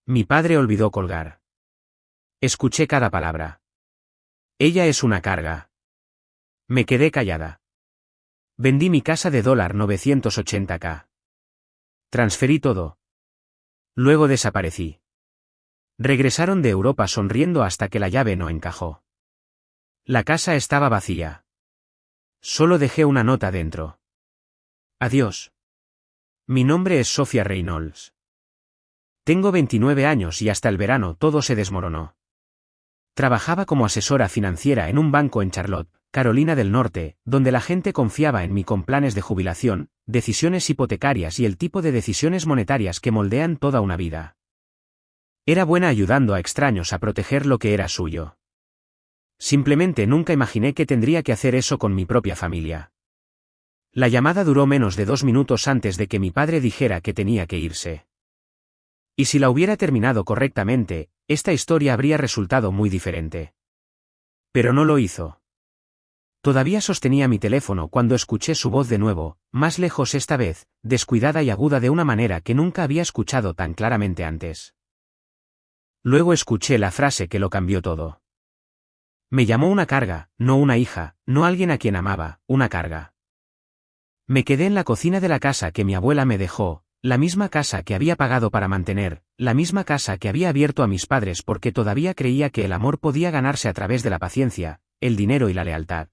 Mi padre olvidó colgar. Escuché cada palabra. Ella es una carga. Me quedé callada. Vendí mi casa de $980K. Transferí todo. Luego desaparecí. Regresaron de Europa sonriendo hasta que la llave no encajó. La casa estaba vacía. Solo dejé una nota dentro. Adiós. Mi nombre es Sophia Reynolds. Tengo 29 años y hasta el verano todo se desmoronó. Trabajaba como asesora financiera en un banco en Charlotte, Carolina del Norte, donde la gente confiaba en mí con planes de jubilación, decisiones hipotecarias y el tipo de decisiones monetarias que moldean toda una vida. Era buena ayudando a extraños a proteger lo que era suyo. Simplemente nunca imaginé que tendría que hacer eso con mi propia familia. La llamada duró menos de 2 minutos antes de que mi padre dijera que tenía que irse. Y si la hubiera terminado correctamente, esta historia habría resultado muy diferente. Pero no lo hizo. Todavía sostenía mi teléfono cuando escuché su voz de nuevo, más lejos esta vez, descuidada y aguda de una manera que nunca había escuchado tan claramente antes. Luego escuché la frase que lo cambió todo. Me llamó una carga, no una hija, no alguien a quien amaba, una carga. Me quedé en la cocina de la casa que mi abuela me dejó, la misma casa que había pagado para mantener, la misma casa que había abierto a mis padres porque todavía creía que el amor podía ganarse a través de la paciencia, el dinero y la lealtad.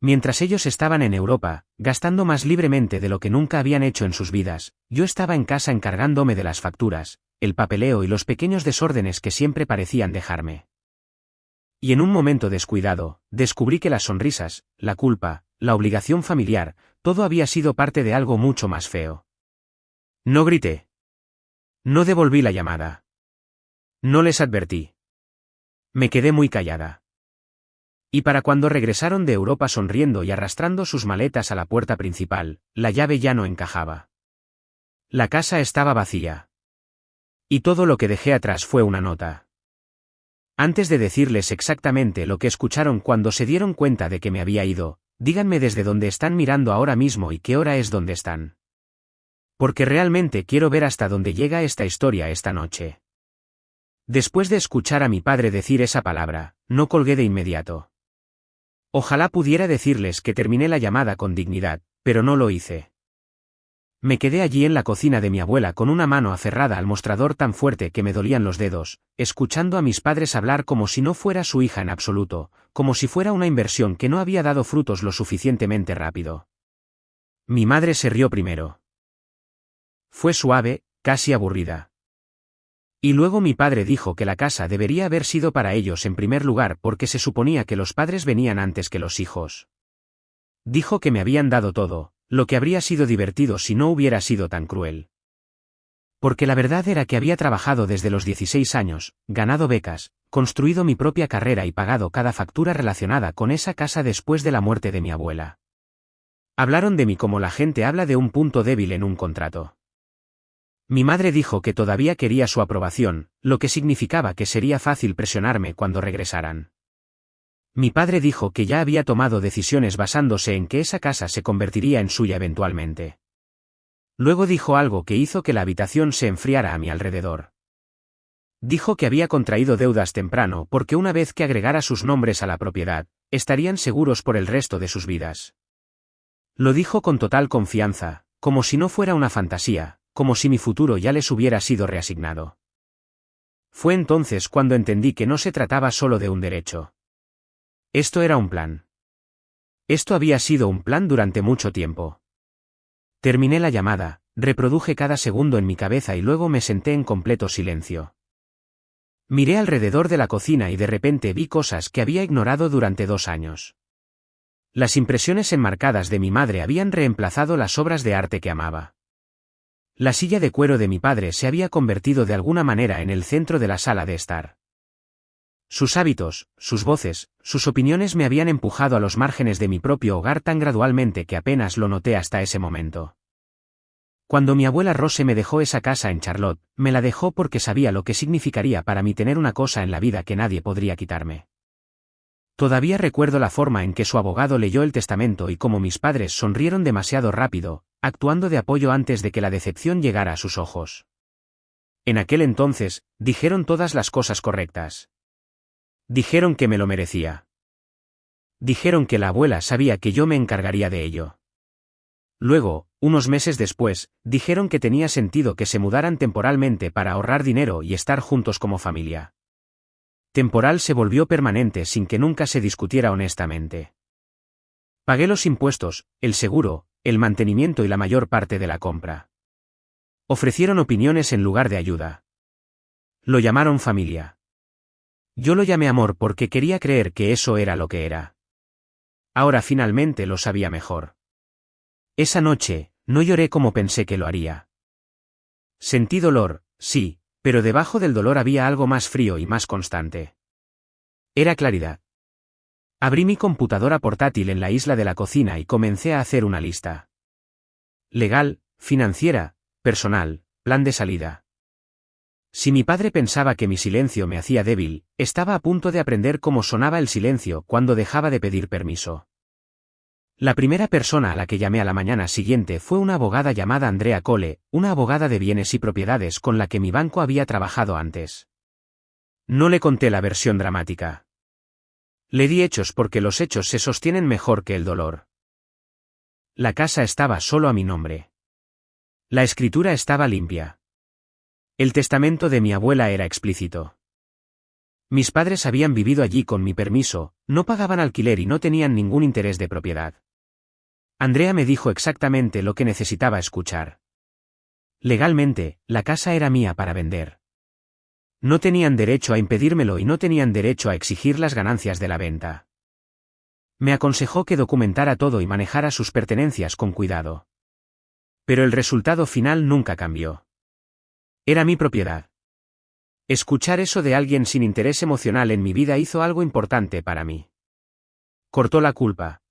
Mientras ellos estaban en Europa, gastando más libremente de lo que nunca habían hecho en sus vidas, yo estaba en casa encargándome de las facturas, el papeleo y los pequeños desórdenes que siempre parecían dejarme. Y en un momento descuidado, descubrí que las sonrisas, la culpa, la obligación familiar, todo había sido parte de algo mucho más feo. No grité. No devolví la llamada. No les advertí. Me quedé muy callada. Y para cuando regresaron de Europa sonriendo y arrastrando sus maletas a la puerta principal, la llave ya no encajaba. La casa estaba vacía. Y todo lo que dejé atrás fue una nota. Antes de decirles exactamente lo que escucharon cuando se dieron cuenta de que me había ido, díganme desde dónde están mirando ahora mismo y qué hora es donde están. Porque realmente quiero ver hasta dónde llega esta historia esta noche. Después de escuchar a mi padre decir esa palabra, no colgué de inmediato. Ojalá pudiera decirles que terminé la llamada con dignidad, pero no lo hice. Me quedé allí en la cocina de mi abuela con una mano aferrada al mostrador tan fuerte que me dolían los dedos, escuchando a mis padres hablar como si no fuera su hija en absoluto, como si fuera una inversión que no había dado frutos lo suficientemente rápido. Mi madre se rió primero. Fue suave, casi aburrida. Y luego mi padre dijo que la casa debería haber sido para ellos en primer lugar porque se suponía que los padres venían antes que los hijos. Dijo que me habían dado todo, lo que habría sido divertido si no hubiera sido tan cruel. Porque la verdad era que había trabajado desde los 16 años, ganado becas, construido mi propia carrera y pagado cada factura relacionada con esa casa después de la muerte de mi abuela. Hablaron de mí como la gente habla de un punto débil en un contrato. Mi madre dijo que todavía quería su aprobación, lo que significaba que sería fácil presionarme cuando regresaran. Mi padre dijo que ya había tomado decisiones basándose en que esa casa se convertiría en suya eventualmente. Luego dijo algo que hizo que la habitación se enfriara a mi alrededor. Dijo que había contraído deudas temprano porque una vez que agregara sus nombres a la propiedad, estarían seguros por el resto de sus vidas. Lo dijo con total confianza, como si no fuera una fantasía, como si mi futuro ya les hubiera sido reasignado. Fue entonces cuando entendí que no se trataba solo de un derecho. Esto era un plan. Esto había sido un plan durante mucho tiempo. Terminé la llamada, reproduje cada segundo en mi cabeza y luego me senté en completo silencio. Miré alrededor de la cocina y de repente vi cosas que había ignorado durante 2 años. Las impresiones enmarcadas de mi madre habían reemplazado las obras de arte que amaba. La silla de cuero de mi padre se había convertido de alguna manera en el centro de la sala de estar. Sus hábitos, sus voces, sus opiniones me habían empujado a los márgenes de mi propio hogar tan gradualmente que apenas lo noté hasta ese momento. Cuando mi abuela Rose me dejó esa casa en Charlotte, me la dejó porque sabía lo que significaría para mí tener una cosa en la vida que nadie podría quitarme. Todavía recuerdo la forma en que su abogado leyó el testamento y cómo mis padres sonrieron demasiado rápido, actuando de apoyo antes de que la decepción llegara a sus ojos. En aquel entonces, dijeron todas las cosas correctas. Dijeron que me lo merecía. Dijeron que la abuela sabía que yo me encargaría de ello. Luego, unos meses después, dijeron que tenía sentido que se mudaran temporalmente para ahorrar dinero y estar juntos como familia. Temporal se volvió permanente sin que nunca se discutiera honestamente. Pagué los impuestos, el seguro, el mantenimiento y la mayor parte de la compra. Ofrecieron opiniones en lugar de ayuda. Lo llamaron familia. Yo lo llamé amor porque quería creer que eso era lo que era. Ahora finalmente lo sabía mejor. Esa noche, no lloré como pensé que lo haría. Sentí dolor, sí, pero debajo del dolor había algo más frío y más constante. Era claridad. Abrí mi computadora portátil en la isla de la cocina y comencé a hacer una lista. Legal, financiera, personal, plan de salida. Si mi padre pensaba que mi silencio me hacía débil, estaba a punto de aprender cómo sonaba el silencio cuando dejaba de pedir permiso. La primera persona a la que llamé a la mañana siguiente fue una abogada llamada Andrea Cole, una abogada de bienes y propiedades con la que mi banco había trabajado antes. No le conté la versión dramática. Le di hechos porque los hechos se sostienen mejor que el dolor. La casa estaba solo a mi nombre. La escritura estaba limpia. El testamento de mi abuela era explícito. Mis padres habían vivido allí con mi permiso, no pagaban alquiler y no tenían ningún interés de propiedad. Andrea me dijo exactamente lo que necesitaba escuchar. Legalmente, la casa era mía para vender. No tenían derecho a impedírmelo y no tenían derecho a exigir las ganancias de la venta. Me aconsejó que documentara todo y manejara sus pertenencias con cuidado. Pero el resultado final nunca cambió. Era mi propiedad. Escuchar eso de alguien sin interés emocional en mi vida hizo algo importante para mí. Cortó la culpa.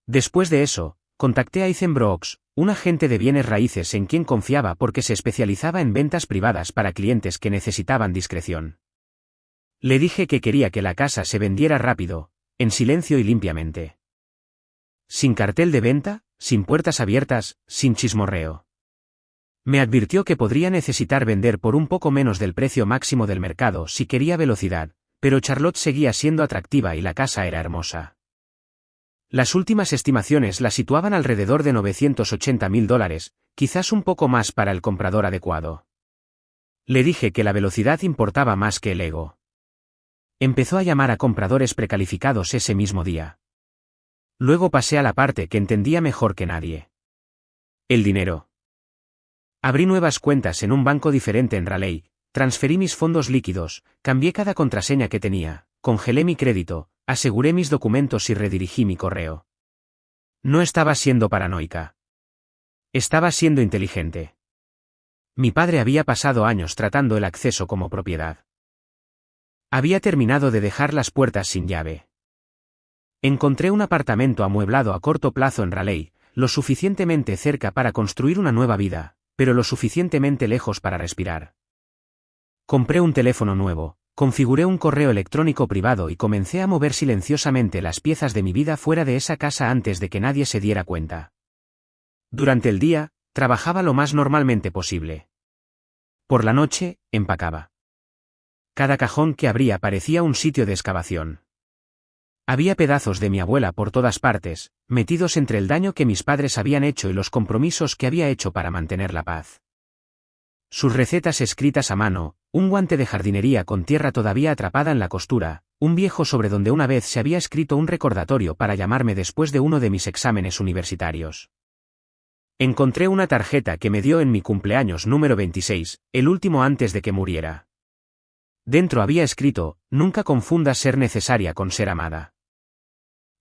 Después de eso, contacté a Ethan Brooks, un agente de bienes raíces en quien confiaba porque se especializaba en ventas privadas para clientes que necesitaban discreción. Le dije que quería que la casa se vendiera rápido, en silencio y limpiamente. Sin cartel de venta, sin puertas abiertas, sin chismorreo. Me advirtió que podría necesitar vender por un poco menos del precio máximo del mercado si quería velocidad, pero Charlotte seguía siendo atractiva y la casa era hermosa. Las últimas estimaciones la situaban alrededor de $980.000, quizás un poco más para el comprador adecuado. Le dije que la velocidad importaba más que el ego. Empezó a llamar a compradores precalificados ese mismo día. Luego pasé a la parte que entendía mejor que nadie. El dinero. Abrí nuevas cuentas en un banco diferente en Raleigh, transferí mis fondos líquidos, cambié cada contraseña que tenía, congelé mi crédito, aseguré mis documentos y redirigí mi correo. No estaba siendo paranoica. Estaba siendo inteligente. Mi padre había pasado años tratando el acceso como propiedad. Había terminado de dejar las puertas sin llave. Encontré un apartamento amueblado a corto plazo en Raleigh, lo suficientemente cerca para construir una nueva vida, pero lo suficientemente lejos para respirar. Compré un teléfono nuevo, configuré un correo electrónico privado y comencé a mover silenciosamente las piezas de mi vida fuera de esa casa antes de que nadie se diera cuenta. Durante el día, trabajaba lo más normalmente posible. Por la noche, empacaba. Cada cajón que abría parecía un sitio de excavación. Había pedazos de mi abuela por todas partes, metidos entre el daño que mis padres habían hecho y los compromisos que había hecho para mantener la paz. Sus recetas escritas a mano, un guante de jardinería con tierra todavía atrapada en la costura, un viejo sobre donde una vez se había escrito un recordatorio para llamarme después de uno de mis exámenes universitarios. Encontré una tarjeta que me dio en mi cumpleaños número 26, el último antes de que muriera. Dentro había escrito: nunca confundas ser necesaria con ser amada.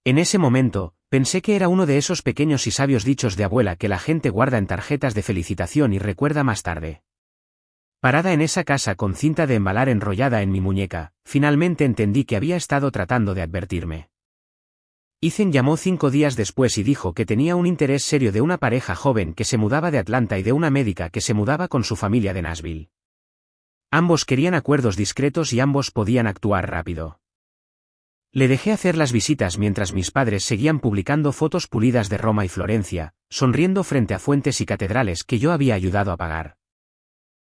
En ese momento, pensé que era uno de esos pequeños y sabios dichos de abuela que la gente guarda en tarjetas de felicitación y recuerda más tarde. Parada en esa casa con cinta de embalar enrollada en mi muñeca, finalmente entendí que había estado tratando de advertirme. Ethan llamó 5 días después y dijo que tenía un interés serio de una pareja joven que se mudaba de Atlanta y de una médica que se mudaba con su familia de Nashville. Ambos querían acuerdos discretos y ambos podían actuar rápido. Le dejé hacer las visitas mientras mis padres seguían publicando fotos pulidas de Roma y Florencia, sonriendo frente a fuentes y catedrales que yo había ayudado a pagar.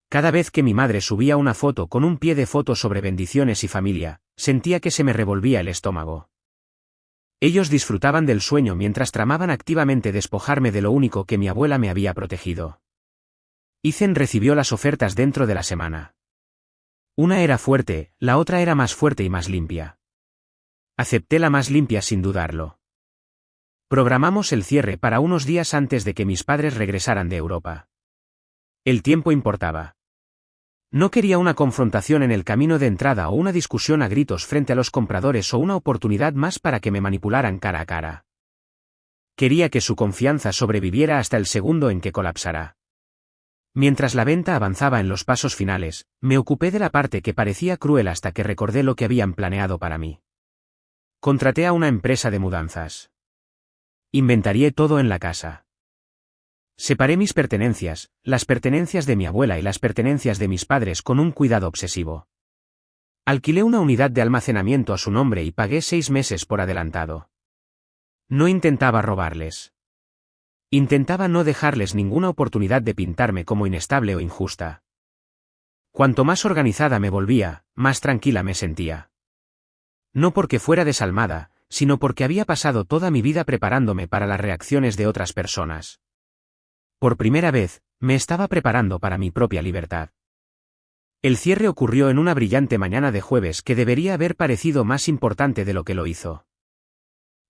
Cada vez que mi madre subía una foto con un pie de foto sobre bendiciones y familia, sentía que se me revolvía el estómago. Ellos disfrutaban del sueño mientras tramaban activamente despojarme de lo único que mi abuela me había protegido. Ethan recibió las ofertas dentro de la semana. Una era fuerte, la otra era más fuerte y más limpia. Acepté la más limpia sin dudarlo. Programamos el cierre para unos días antes de que mis padres regresaran de Europa. El tiempo importaba. No quería una confrontación en el camino de entrada o una discusión a gritos frente a los compradores o una oportunidad más para que me manipularan cara a cara. Quería que su confianza sobreviviera hasta el segundo en que colapsara. Mientras la venta avanzaba en los pasos finales, me ocupé de la parte que parecía cruel hasta que recordé lo que habían planeado para mí. Contraté a una empresa de mudanzas. Inventarié todo en la casa. Separé mis pertenencias, las pertenencias de mi abuela y las pertenencias de mis padres con un cuidado obsesivo. Alquilé una unidad de almacenamiento a su nombre y pagué 6 meses por adelantado. No intentaba robarles. Intentaba no dejarles ninguna oportunidad de pintarme como inestable o injusta. Cuanto más organizada me volvía, más tranquila me sentía. No porque fuera desalmada, sino porque había pasado toda mi vida preparándome para las reacciones de otras personas. Por primera vez, me estaba preparando para mi propia libertad. El cierre ocurrió en una brillante mañana de jueves que debería haber parecido más importante de lo que lo hizo.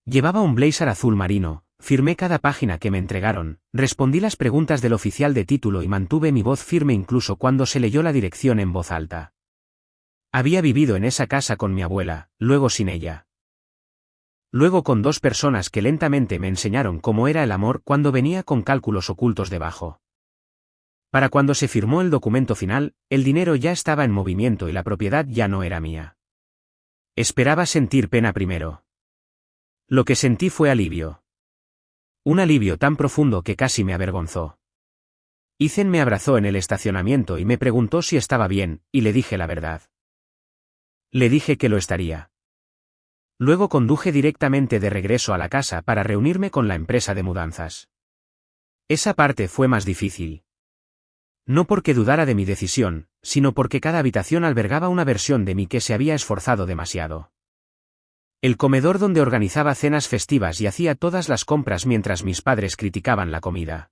Llevaba un blazer azul marino, firmé cada página que me entregaron, respondí las preguntas del oficial de título y mantuve mi voz firme incluso cuando se leyó la dirección en voz alta. Había vivido en esa casa con mi abuela, luego sin ella. Luego con 2 personas que lentamente me enseñaron cómo era el amor cuando venía con cálculos ocultos debajo. Para cuando se firmó el documento final, el dinero ya estaba en movimiento y la propiedad ya no era mía. Esperaba sentir pena primero. Lo que sentí fue alivio. Un alivio tan profundo que casi me avergonzó. Ethan me abrazó en el estacionamiento y me preguntó si estaba bien, y le dije la verdad. Le dije que lo estaría. Luego conduje directamente de regreso a la casa para reunirme con la empresa de mudanzas. Esa parte fue más difícil. No porque dudara de mi decisión, sino porque cada habitación albergaba una versión de mí que se había esforzado demasiado. El comedor donde organizaba cenas festivas y hacía todas las compras mientras mis padres criticaban la comida.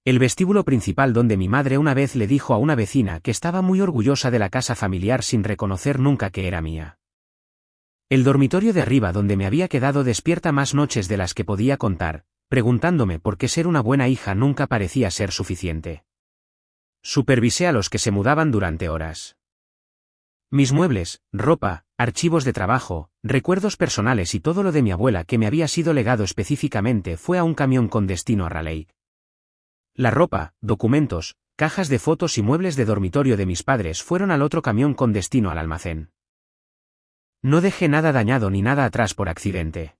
El vestíbulo principal donde mi madre una vez le dijo a una vecina que estaba muy orgullosa de la casa familiar sin reconocer nunca que era mía. El dormitorio de arriba donde me había quedado despierta más noches de las que podía contar, preguntándome por qué ser una buena hija nunca parecía ser suficiente. Supervisé a los que se mudaban durante horas. Mis muebles, ropa, archivos de trabajo, recuerdos personales y todo lo de mi abuela que me había sido legado específicamente fue a un camión con destino a Raleigh. La ropa, documentos, cajas de fotos y muebles de dormitorio de mis padres fueron al otro camión con destino al almacén. No dejé nada dañado ni nada atrás por accidente.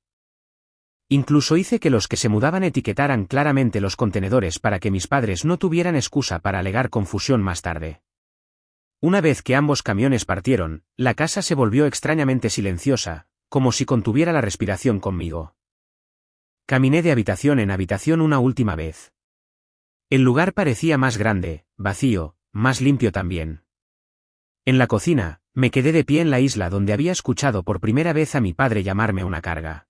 Incluso hice que los que se mudaban etiquetaran claramente los contenedores para que mis padres no tuvieran excusa para alegar confusión más tarde. Una vez que ambos camiones partieron, la casa se volvió extrañamente silenciosa, como si contuviera la respiración conmigo. Caminé de habitación en habitación una última vez. El lugar parecía más grande, vacío, más limpio también. En la cocina, me quedé de pie en la isla donde había escuchado por primera vez a mi padre llamarme una carga.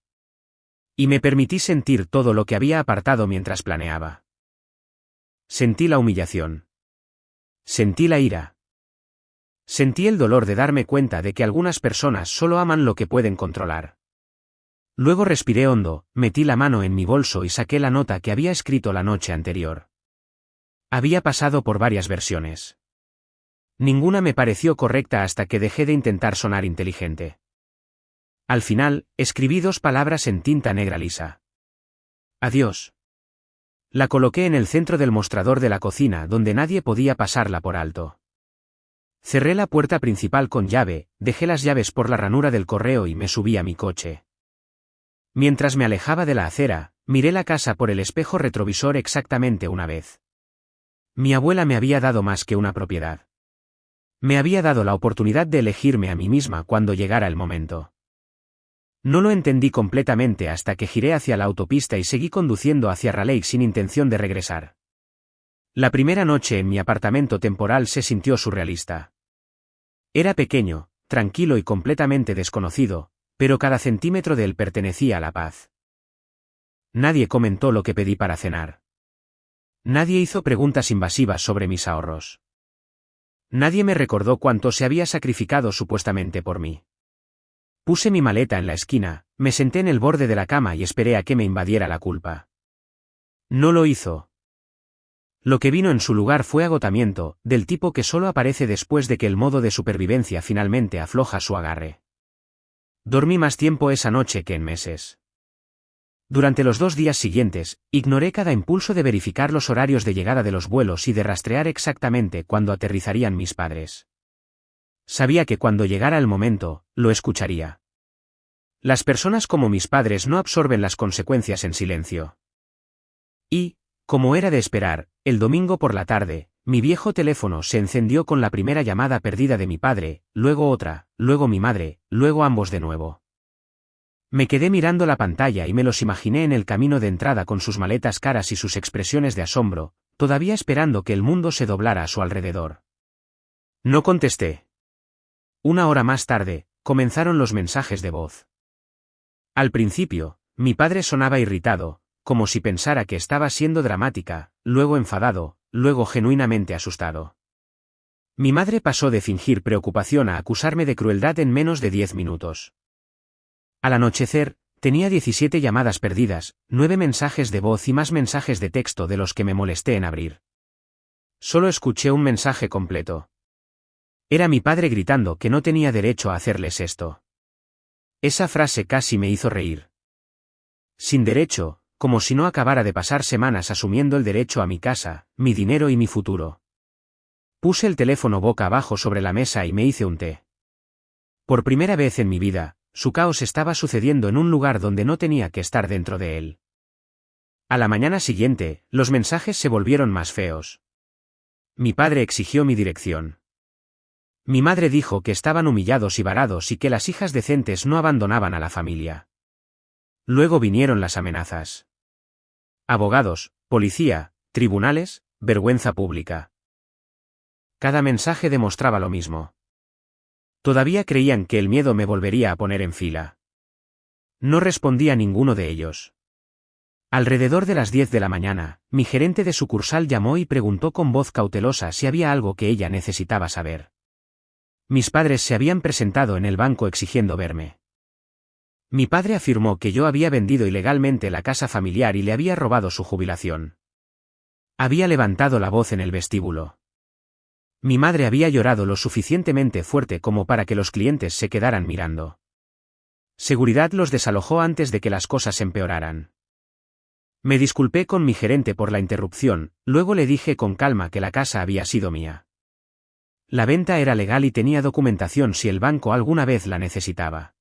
Y me permití sentir todo lo que había apartado mientras planeaba. Sentí la humillación. Sentí la ira. Sentí el dolor de darme cuenta de que algunas personas solo aman lo que pueden controlar. Luego respiré hondo, metí la mano en mi bolso y saqué la nota que había escrito la noche anterior. Había pasado por varias versiones. Ninguna me pareció correcta hasta que dejé de intentar sonar inteligente. Al final, escribí 2 palabras en tinta negra lisa. Adiós. La coloqué en el centro del mostrador de la cocina donde nadie podía pasarla por alto. Cerré la puerta principal con llave, dejé las llaves por la ranura del correo y me subí a mi coche. Mientras me alejaba de la acera, miré la casa por el espejo retrovisor exactamente una vez. Mi abuela me había dado más que una propiedad. Me había dado la oportunidad de elegirme a mí misma cuando llegara el momento. No lo entendí completamente hasta que giré hacia la autopista y seguí conduciendo hacia Raleigh sin intención de regresar. La primera noche en mi apartamento temporal se sintió surrealista. Era pequeño, tranquilo y completamente desconocido, pero cada centímetro de él pertenecía a la paz. Nadie comentó lo que pedí para cenar. Nadie hizo preguntas invasivas sobre mis ahorros. Nadie me recordó cuánto se había sacrificado supuestamente por mí. Puse mi maleta en la esquina, me senté en el borde de la cama y esperé a que me invadiera la culpa. No lo hizo. Lo que vino en su lugar fue agotamiento, del tipo que solo aparece después de que el modo de supervivencia finalmente afloja su agarre. Dormí más tiempo esa noche que en meses. Durante los 2 días siguientes, ignoré cada impulso de verificar los horarios de llegada de los vuelos y de rastrear exactamente cuándo aterrizarían mis padres. Sabía que cuando llegara el momento, lo escucharía. Las personas como mis padres no absorben las consecuencias en silencio. Y, como era de esperar, el domingo por la tarde, mi viejo teléfono se encendió con la primera llamada perdida de mi padre, luego otra, luego mi madre, luego ambos de nuevo. Me quedé mirando la pantalla y me los imaginé en el camino de entrada con sus maletas caras y sus expresiones de asombro, todavía esperando que el mundo se doblara a su alrededor. No contesté. 1 hora más tarde, comenzaron los mensajes de voz. Al principio, mi padre sonaba irritado, como si pensara que estaba siendo dramática, luego enfadado, luego genuinamente asustado. Mi madre pasó de fingir preocupación a acusarme de crueldad en menos de 10 minutos. Al anochecer, tenía 17 llamadas perdidas, 9 mensajes de voz y más mensajes de texto de los que me molesté en abrir. Solo escuché un mensaje completo. Era mi padre gritando que no tenía derecho a hacerles esto. Esa frase casi me hizo reír. Sin derecho, como si no acabara de pasar semanas asumiendo el derecho a mi casa, mi dinero y mi futuro. Puse el teléfono boca abajo sobre la mesa y me hice un té. Por primera vez en mi vida, su caos estaba sucediendo en un lugar donde no tenía que estar dentro de él. A la mañana siguiente, los mensajes se volvieron más feos. Mi padre exigió mi dirección. Mi madre dijo que estaban humillados y varados y que las hijas decentes no abandonaban a la familia. Luego vinieron las amenazas. Abogados, policía, tribunales, vergüenza pública. Cada mensaje demostraba lo mismo. Todavía creían que el miedo me volvería a poner en fila. No respondí a ninguno de ellos. Alrededor de las 10 de la mañana, mi gerente de sucursal llamó y preguntó con voz cautelosa si había algo que ella necesitaba saber. Mis padres se habían presentado en el banco exigiendo verme. Mi padre afirmó que yo había vendido ilegalmente la casa familiar y le había robado su jubilación. Había levantado la voz en el vestíbulo. Mi madre había llorado lo suficientemente fuerte como para que los clientes se quedaran mirando. Seguridad los desalojó antes de que las cosas empeoraran. Me disculpé con mi gerente por la interrupción, luego le dije con calma que la casa había sido mía. La venta era legal y tenía documentación si el banco alguna vez la necesitaba.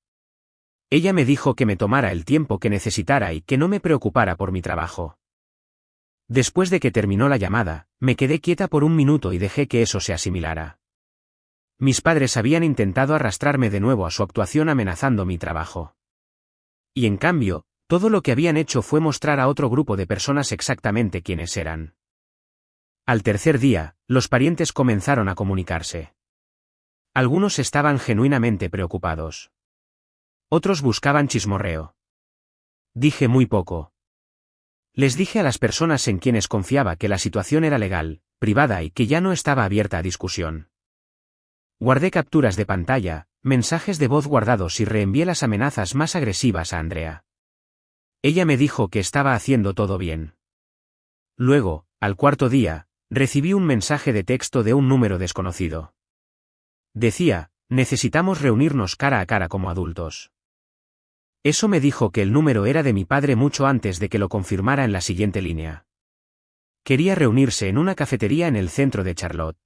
Ella me dijo que me tomara el tiempo que necesitara y que no me preocupara por mi trabajo. Después de que terminó la llamada, me quedé quieta por un minuto y dejé que eso se asimilara. Mis padres habían intentado arrastrarme de nuevo a su actuación amenazando mi trabajo. Y en cambio, todo lo que habían hecho fue mostrar a otro grupo de personas exactamente quiénes eran. Al tercer día, los parientes comenzaron a comunicarse. Algunos estaban genuinamente preocupados. Otros buscaban chismorreo. Dije muy poco. Les dije a las personas en quienes confiaba que la situación era legal, privada y que ya no estaba abierta a discusión. Guardé capturas de pantalla, mensajes de voz guardados y reenvié las amenazas más agresivas a Andrea. Ella me dijo que estaba haciendo todo bien. Luego, al cuarto día, recibí un mensaje de texto de un número desconocido. Decía, necesitamos reunirnos cara a cara como adultos. Eso me dijo que el número era de mi padre mucho antes de que lo confirmara en la siguiente línea. Quería reunirse en una cafetería en el centro de Charlotte.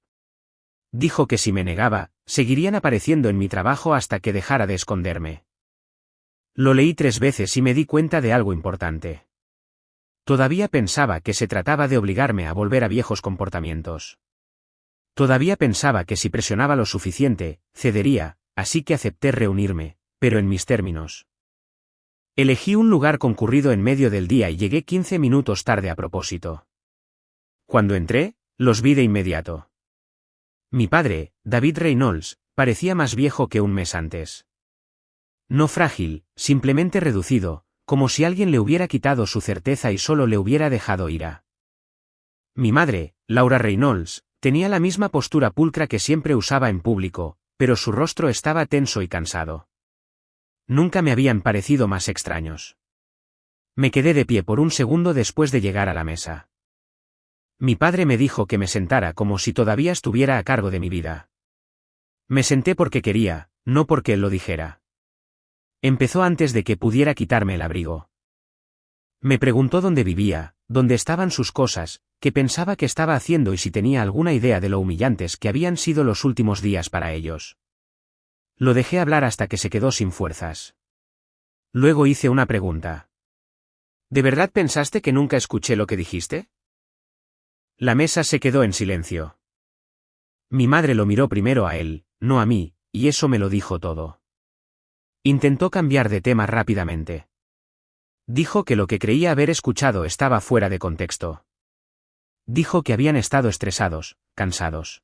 Dijo que si me negaba, seguirían apareciendo en mi trabajo hasta que dejara de esconderme. Lo leí 3 veces y me di cuenta de algo importante. Todavía pensaba que se trataba de obligarme a volver a viejos comportamientos. Todavía pensaba que si presionaba lo suficiente, cedería, así que acepté reunirme, pero en mis términos. Elegí un lugar concurrido en medio del día y llegué 15 minutos tarde a propósito. Cuando entré, los vi de inmediato. Mi padre, David Reynolds, parecía más viejo que un mes antes. No frágil, simplemente reducido, como si alguien le hubiera quitado su certeza y solo le hubiera dejado ira. Mi madre, Laura Reynolds, tenía la misma postura pulcra que siempre usaba en público, pero su rostro estaba tenso y cansado. Nunca me habían parecido más extraños. Me quedé de pie por un segundo después de llegar a la mesa. Mi padre me dijo que me sentara como si todavía estuviera a cargo de mi vida. Me senté porque quería, no porque él lo dijera. Empezó antes de que pudiera quitarme el abrigo. Me preguntó dónde vivía, dónde estaban sus cosas, qué pensaba que estaba haciendo y si tenía alguna idea de lo humillantes que habían sido los últimos días para ellos. Lo dejé hablar hasta que se quedó sin fuerzas. Luego hice una pregunta. ¿De verdad pensaste que nunca escuché lo que dijiste? La mesa se quedó en silencio. Mi madre lo miró primero a él, no a mí, y eso me lo dijo todo. Intentó cambiar de tema rápidamente. Dijo que lo que creía haber escuchado estaba fuera de contexto. Dijo que habían estado estresados, cansados.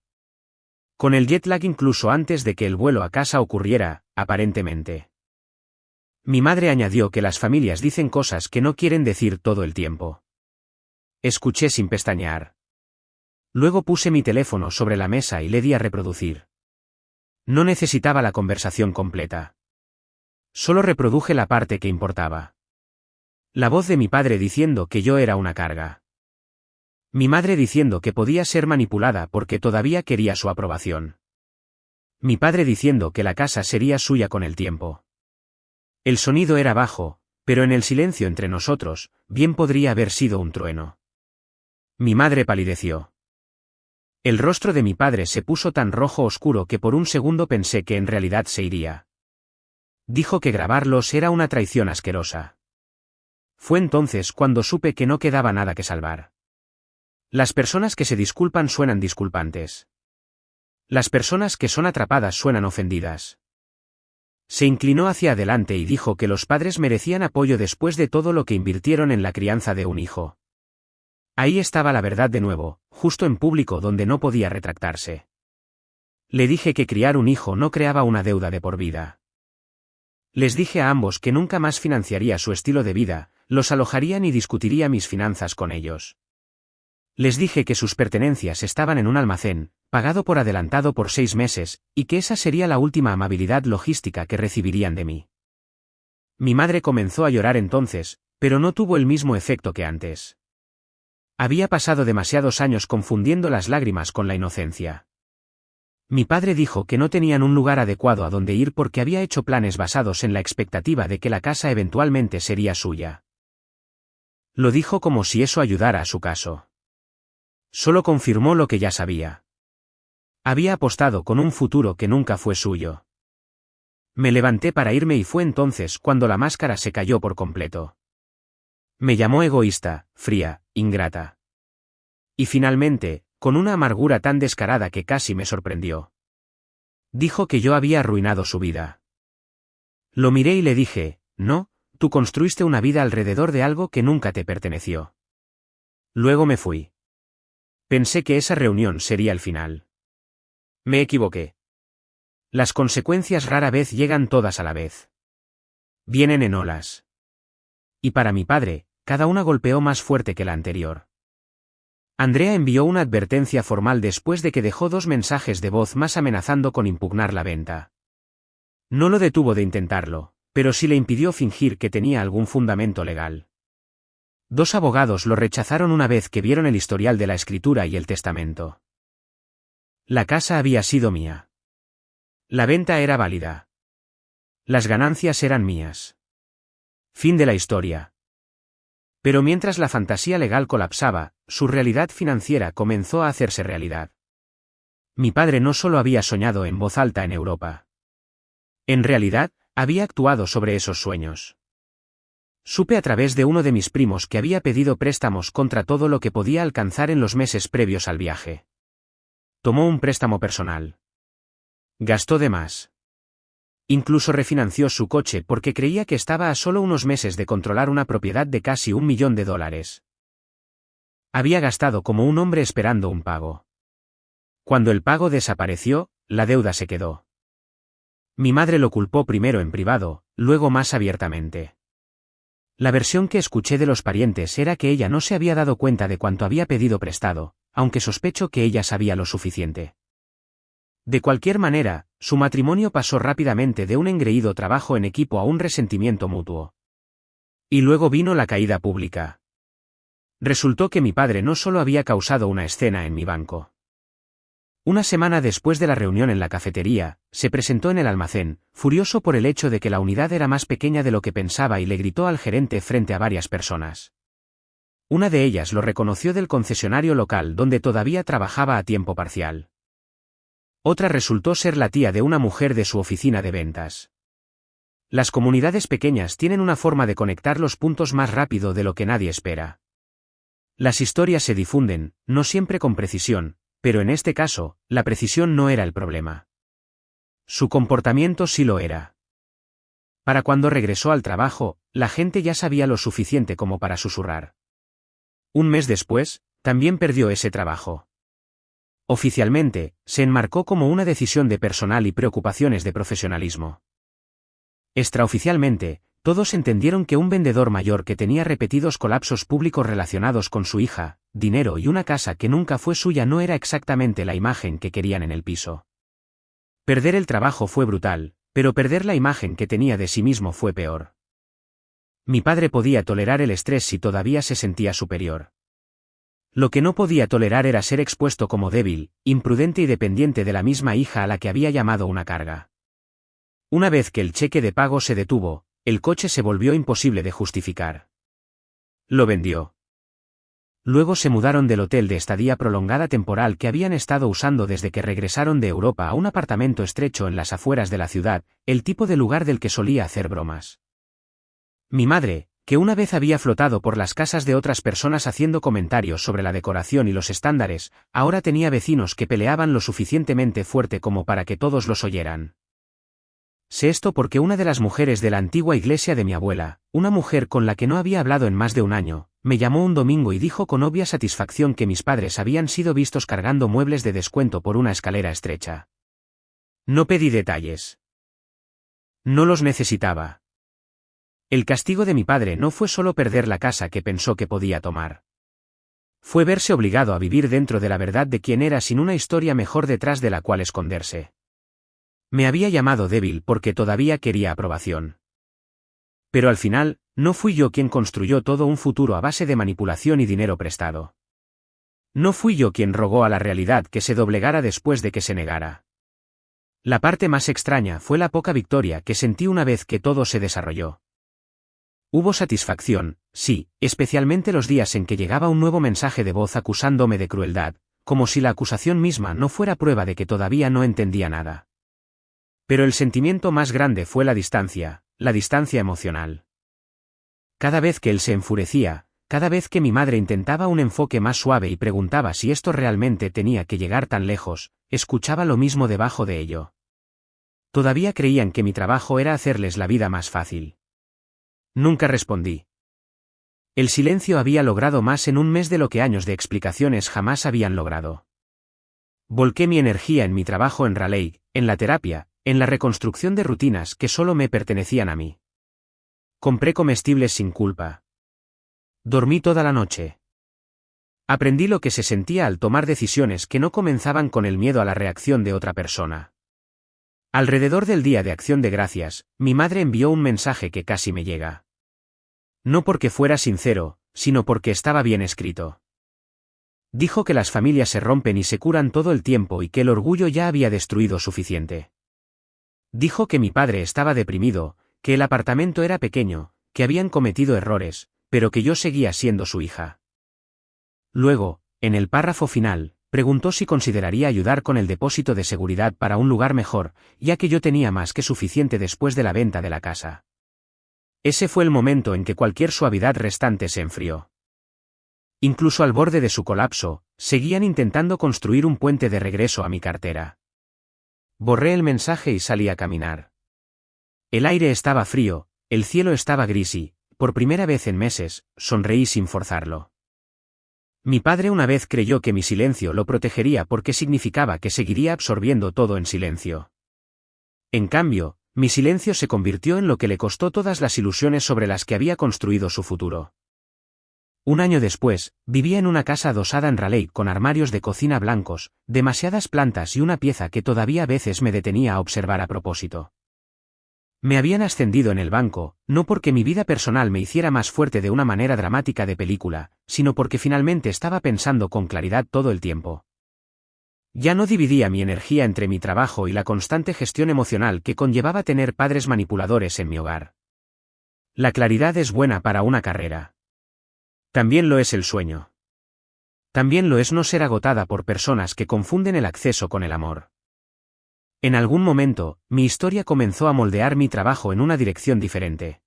Con el jet lag incluso antes de que el vuelo a casa ocurriera, aparentemente. Mi madre añadió que las familias dicen cosas que no quieren decir todo el tiempo. Escuché sin pestañear. Luego puse mi teléfono sobre la mesa y le di a reproducir. No necesitaba la conversación completa. Solo reproduje la parte que importaba. La voz de mi padre diciendo que yo era una carga. Mi madre diciendo que podía ser manipulada porque todavía quería su aprobación. Mi padre diciendo que la casa sería suya con el tiempo. El sonido era bajo, pero en el silencio entre nosotros, bien podría haber sido un trueno. Mi madre palideció. El rostro de mi padre se puso tan rojo oscuro que por un segundo pensé que en realidad se iría. Dijo que grabarlos era una traición asquerosa. Fue entonces cuando supe que no quedaba nada que salvar. Las personas que se disculpan suenan disculpantes. Las personas que son atrapadas suenan ofendidas. Se inclinó hacia adelante y dijo que los padres merecían apoyo después de todo lo que invirtieron en la crianza de un hijo. Ahí estaba la verdad de nuevo, justo en público donde no podía retractarse. Le dije que criar un hijo no creaba una deuda de por vida. Les dije a ambos que nunca más financiaría su estilo de vida, los alojaría ni discutiría mis finanzas con ellos. Les dije que sus pertenencias estaban en un almacén, pagado por adelantado por 6 meses, y que esa sería la última amabilidad logística que recibirían de mí. Mi madre comenzó a llorar entonces, pero no tuvo el mismo efecto que antes. Había pasado demasiados años confundiendo las lágrimas con la inocencia. Mi padre dijo que no tenían un lugar adecuado a donde ir porque había hecho planes basados en la expectativa de que la casa eventualmente sería suya. Lo dijo como si eso ayudara a su caso. Solo confirmó lo que ya sabía. Había apostado con un futuro que nunca fue suyo. Me levanté para irme y fue entonces cuando la máscara se cayó por completo. Me llamó egoísta, fría, ingrata. Y finalmente, con una amargura tan descarada que casi me sorprendió. Dijo que yo había arruinado su vida. Lo miré y le dije, no, tú construiste una vida alrededor de algo que nunca te perteneció. Luego me fui. Pensé que esa reunión sería el final. Me equivoqué. Las consecuencias rara vez llegan todas a la vez. Vienen en olas. Y para mi padre, cada una golpeó más fuerte que la anterior. Andrea envió una advertencia formal después de que dejó 2 mensajes de voz más amenazando con impugnar la venta. No lo detuvo de intentarlo, pero sí le impidió fingir que tenía algún fundamento legal. 2 abogados lo rechazaron una vez que vieron el historial de la escritura y el testamento. La casa había sido mía. La venta era válida. Las ganancias eran mías. Fin de la historia. Pero mientras la fantasía legal colapsaba, su realidad financiera comenzó a hacerse realidad. Mi padre no solo había soñado en voz alta en Europa. En realidad, había actuado sobre esos sueños. Supe a través de uno de mis primos que había pedido préstamos contra todo lo que podía alcanzar en los meses previos al viaje. Tomó un préstamo personal. Gastó de más. Incluso refinanció su coche porque creía que estaba a solo unos meses de controlar una propiedad de casi $1 millón. Había gastado como un hombre esperando un pago. Cuando el pago desapareció, la deuda se quedó. Mi madre lo culpó primero en privado, luego más abiertamente. La versión que escuché de los parientes era que ella no se había dado cuenta de cuánto había pedido prestado, aunque sospecho que ella sabía lo suficiente. De cualquier manera, su matrimonio pasó rápidamente de un engreído trabajo en equipo a un resentimiento mutuo. Y luego vino la caída pública. Resultó que mi padre no solo había causado una escena en mi banco. Una semana después de la reunión en la cafetería, se presentó en el almacén, furioso por el hecho de que la unidad era más pequeña de lo que pensaba y le gritó al gerente frente a varias personas. Una de ellas lo reconoció del concesionario local donde todavía trabajaba a tiempo parcial. Otra resultó ser la tía de una mujer de su oficina de ventas. Las comunidades pequeñas tienen una forma de conectar los puntos más rápido de lo que nadie espera. Las historias se difunden, no siempre con precisión, pero en este caso, la precisión no era el problema. Su comportamiento sí lo era. Para cuando regresó al trabajo, la gente ya sabía lo suficiente como para susurrar. Un mes después, también perdió ese trabajo. Oficialmente, se enmarcó como una decisión de personal y preocupaciones de profesionalismo. Extraoficialmente, todos entendieron que un vendedor mayor que tenía repetidos colapsos públicos relacionados con su hija, dinero y una casa que nunca fue suya no era exactamente la imagen que querían en el piso. Perder el trabajo fue brutal, pero perder la imagen que tenía de sí mismo fue peor. Mi padre podía tolerar el estrés si todavía se sentía superior. Lo que no podía tolerar era ser expuesto como débil, imprudente y dependiente de la misma hija a la que había llamado una carga. Una vez que el cheque de pago se detuvo, el coche se volvió imposible de justificar. Lo vendió. Luego se mudaron del hotel de estadía prolongada temporal que habían estado usando desde que regresaron de Europa a un apartamento estrecho en las afueras de la ciudad, el tipo de lugar del que solía hacer bromas. Mi madre, que una vez había flotado por las casas de otras personas haciendo comentarios sobre la decoración y los estándares, ahora tenía vecinos que peleaban lo suficientemente fuerte como para que todos los oyeran. Sé esto porque una de las mujeres de la antigua iglesia de mi abuela, una mujer con la que no había hablado en más de un año, me llamó un domingo y dijo con obvia satisfacción que mis padres habían sido vistos cargando muebles de descuento por una escalera estrecha. No pedí detalles. No los necesitaba. El castigo de mi padre no fue solo perder la casa que pensó que podía tomar. Fue verse obligado a vivir dentro de la verdad de quién era sin una historia mejor detrás de la cual esconderse. Me había llamado débil porque todavía quería aprobación. Pero al final, no fui yo quien construyó todo un futuro a base de manipulación y dinero prestado. No fui yo quien rogó a la realidad que se doblegara después de que se negara. La parte más extraña fue la poca victoria que sentí una vez que todo se desarrolló. Hubo satisfacción, sí, especialmente los días en que llegaba un nuevo mensaje de voz acusándome de crueldad, como si la acusación misma no fuera prueba de que todavía no entendía nada. Pero el sentimiento más grande fue la distancia emocional. Cada vez que él se enfurecía, cada vez que mi madre intentaba un enfoque más suave y preguntaba si esto realmente tenía que llegar tan lejos, escuchaba lo mismo debajo de ello. Todavía creían que mi trabajo era hacerles la vida más fácil. Nunca respondí. El silencio había logrado más en un mes de lo que años de explicaciones jamás habían logrado. Volqué mi energía en mi trabajo en Raleigh, en la terapia, en la reconstrucción de rutinas que solo me pertenecían a mí. Compré comestibles sin culpa. Dormí toda la noche. Aprendí lo que se sentía al tomar decisiones que no comenzaban con el miedo a la reacción de otra persona. Alrededor del Día de Acción de Gracias, mi madre envió un mensaje que casi me llega. No porque fuera sincero, sino porque estaba bien escrito. Dijo que las familias se rompen y se curan todo el tiempo y que el orgullo ya había destruido suficiente. Dijo que mi padre estaba deprimido, que el apartamento era pequeño, que habían cometido errores, pero que yo seguía siendo su hija. Luego, en el párrafo final, preguntó si consideraría ayudar con el depósito de seguridad para un lugar mejor, ya que yo tenía más que suficiente después de la venta de la casa. Ese fue el momento en que cualquier suavidad restante se enfrió. Incluso al borde de su colapso, seguían intentando construir un puente de regreso a mi cartera. Borré el mensaje y salí a caminar. El aire estaba frío, el cielo estaba gris y, por primera vez en meses, sonreí sin forzarlo. Mi padre una vez creyó que mi silencio lo protegería porque significaba que seguiría absorbiendo todo en silencio. En cambio, mi silencio se convirtió en lo que le costó todas las ilusiones sobre las que había construido su futuro. Un año después, vivía en una casa adosada en Raleigh con armarios de cocina blancos, demasiadas plantas y una pieza que todavía a veces me detenía a observar a propósito. Me habían ascendido en el banco, no porque mi vida personal me hiciera más fuerte de una manera dramática de película, sino porque finalmente estaba pensando con claridad todo el tiempo. Ya no dividía mi energía entre mi trabajo y la constante gestión emocional que conllevaba tener padres manipuladores en mi hogar. La claridad es buena para una carrera. También lo es el sueño. También lo es no ser agotada por personas que confunden el acceso con el amor. En algún momento, mi historia comenzó a moldear mi trabajo en una dirección diferente.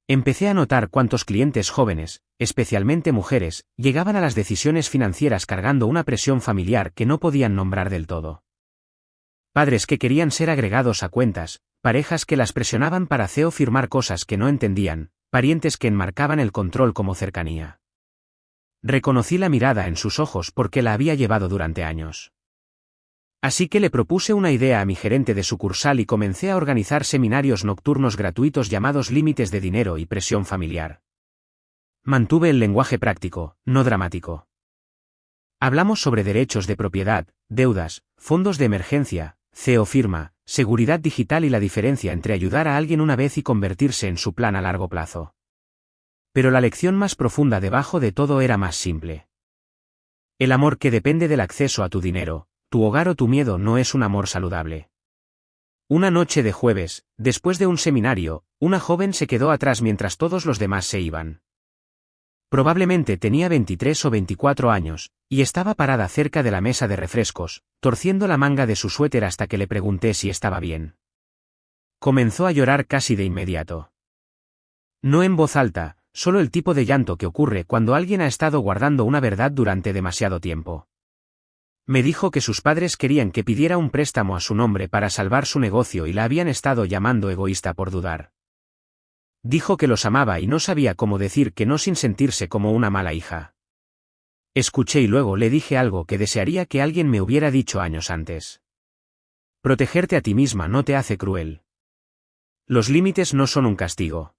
Empecé a notar cuántos clientes jóvenes, especialmente mujeres, llegaban a las decisiones financieras cargando una presión familiar que no podían nombrar del todo. Padres que querían ser agregados a cuentas, parejas que las presionaban para firmar cosas que no entendían, parientes que enmarcaban el control como cercanía. Reconocí la mirada en sus ojos porque la había llevado durante años. Así que le propuse una idea a mi gerente de sucursal y comencé a organizar seminarios nocturnos gratuitos llamados Límites de Dinero y Presión Familiar. Mantuve el lenguaje práctico, no dramático. Hablamos sobre derechos de propiedad, deudas, fondos de emergencia, firma, seguridad digital y la diferencia entre ayudar a alguien una vez y convertirse en su plan a largo plazo. Pero la lección más profunda debajo de todo era más simple. El amor que depende del acceso a tu dinero, tu hogar o tu miedo no es un amor saludable. Una noche de jueves, después de un seminario, una joven se quedó atrás mientras todos los demás se iban. Probablemente tenía 23 o 24 años, y estaba parada cerca de la mesa de refrescos, torciendo la manga de su suéter hasta que le pregunté si estaba bien. Comenzó a llorar casi de inmediato. No en voz alta, solo el tipo de llanto que ocurre cuando alguien ha estado guardando una verdad durante demasiado tiempo. Me dijo que sus padres querían que pidiera un préstamo a su nombre para salvar su negocio y la habían estado llamando egoísta por dudar. Dijo que los amaba y no sabía cómo decir que no sin sentirse como una mala hija. Escuché y luego le dije algo que desearía que alguien me hubiera dicho años antes. Protegerte a ti misma no te hace cruel. Los límites no son un castigo.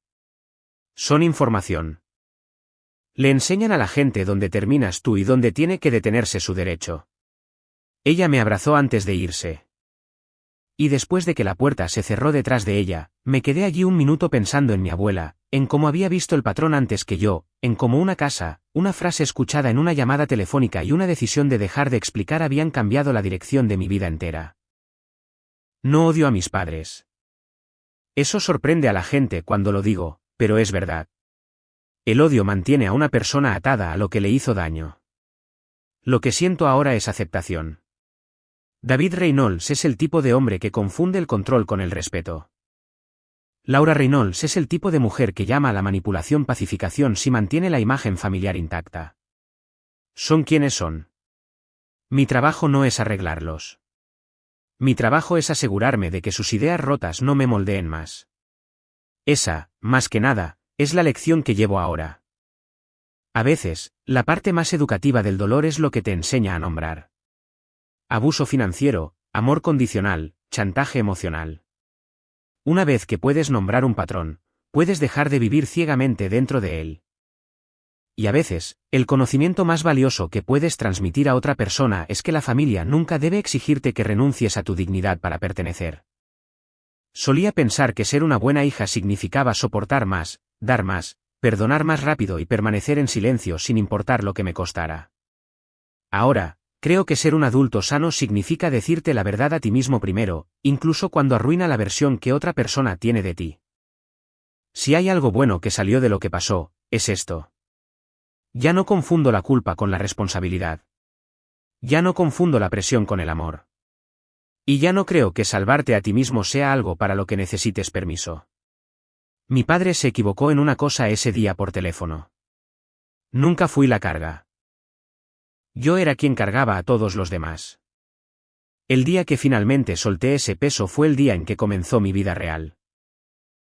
Son información. Le enseñan a la gente dónde terminas tú y dónde tiene que detenerse su derecho. Ella me abrazó antes de irse. Y después de que la puerta se cerró detrás de ella, me quedé allí un minuto pensando en mi abuela, en cómo había visto el patrón antes que yo, en cómo una casa, una frase escuchada en una llamada telefónica y una decisión de dejar de explicar habían cambiado la dirección de mi vida entera. No odio a mis padres. Eso sorprende a la gente cuando lo digo, pero es verdad. El odio mantiene a una persona atada a lo que le hizo daño. Lo que siento ahora es aceptación. David Reynolds es el tipo de hombre que confunde el control con el respeto. Laura Reynolds es el tipo de mujer que llama a la manipulación pacificación si mantiene la imagen familiar intacta. Son quienes son. Mi trabajo no es arreglarlos. Mi trabajo es asegurarme de que sus ideas rotas no me moldeen más. Esa, más que nada, es la lección que llevo ahora. A veces, la parte más educativa del dolor es lo que te enseña a nombrar. Abuso financiero, amor condicional, chantaje emocional. Una vez que puedes nombrar un patrón, puedes dejar de vivir ciegamente dentro de él. Y a veces, el conocimiento más valioso que puedes transmitir a otra persona es que la familia nunca debe exigirte que renuncies a tu dignidad para pertenecer. Solía pensar que ser una buena hija significaba soportar más, dar más, perdonar más rápido y permanecer en silencio sin importar lo que me costara. Ahora, creo que ser un adulto sano significa decirte la verdad a ti mismo primero, incluso cuando arruina la versión que otra persona tiene de ti. Si hay algo bueno que salió de lo que pasó, es esto. Ya no confundo la culpa con la responsabilidad. Ya no confundo la presión con el amor. Y ya no creo que salvarte a ti mismo sea algo para lo que necesites permiso. Mi padre se equivocó en una cosa ese día por teléfono. Nunca fui la carga. Yo era quien cargaba a todos los demás. El día que finalmente solté ese peso fue el día en que comenzó mi vida real.